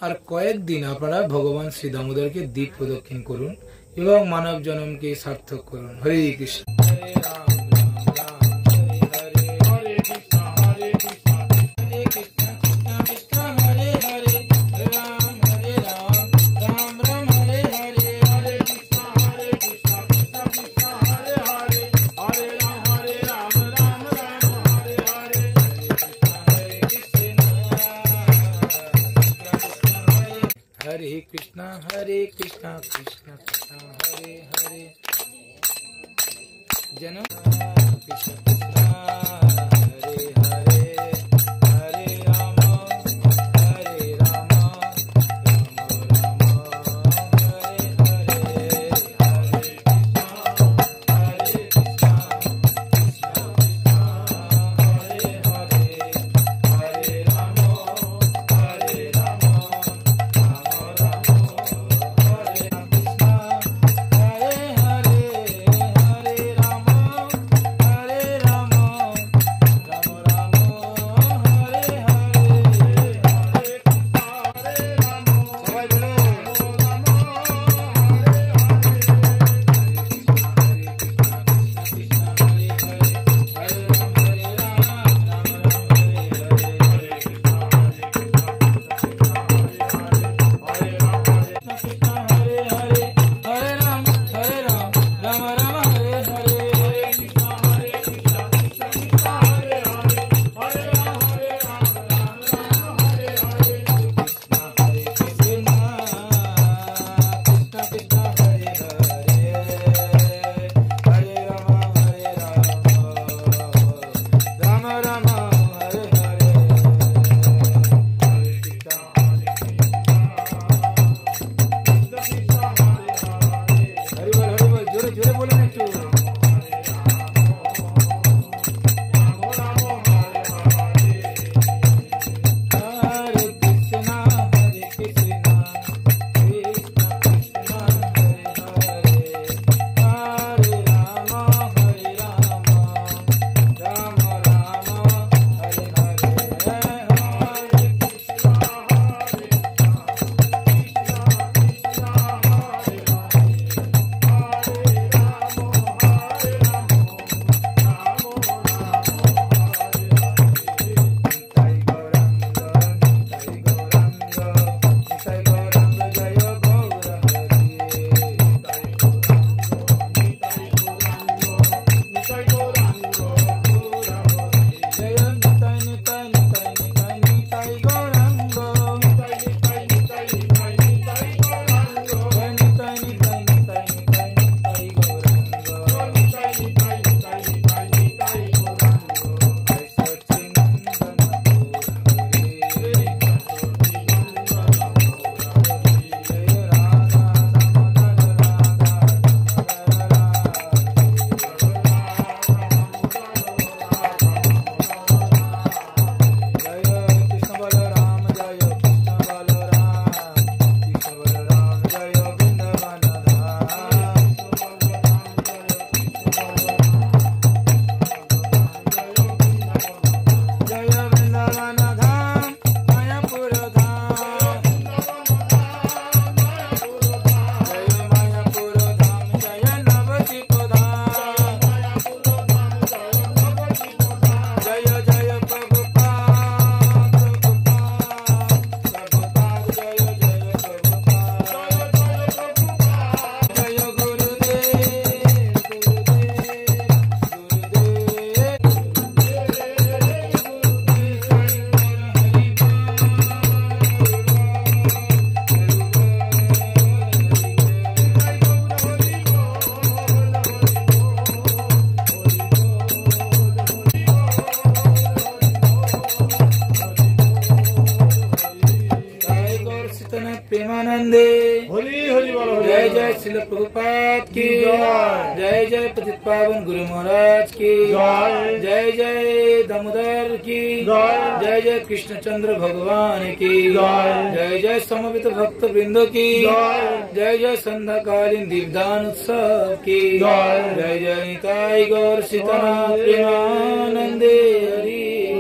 আর কয়েকদিন আপনারা ভগবান শ্রী দামোদরকে দ্বীপ প্রদক্ষিণ করুন এবং মানব জন্মকে সার্থক করুন। হরে কৃষ্ণ। हरे कृष्णा कृष्णा कृष्णा हरे हरे जन्म कृष्ण कृष्णा हरे हरे हरे राम हरे राम राम राम हरे हरे हरे कृष्णा हरे कृष्णा कृष्णा कृष्णा हरे हरे हरे राम हरे राम प्रेमानंदे हरि हरि बोलो। जय जय श्रील प्रभुपाद की जय जय पतित पावन गुरु महाराज की जय जय दामोदर की जय जय कृष्णचंद्र भगवान की जय जय समवेत भक्त वृंदो की जय जय संध्याकालीन दीपदान उत्सव की जय जय निताई गौर सीतानाथ प्रेमानंदे हरि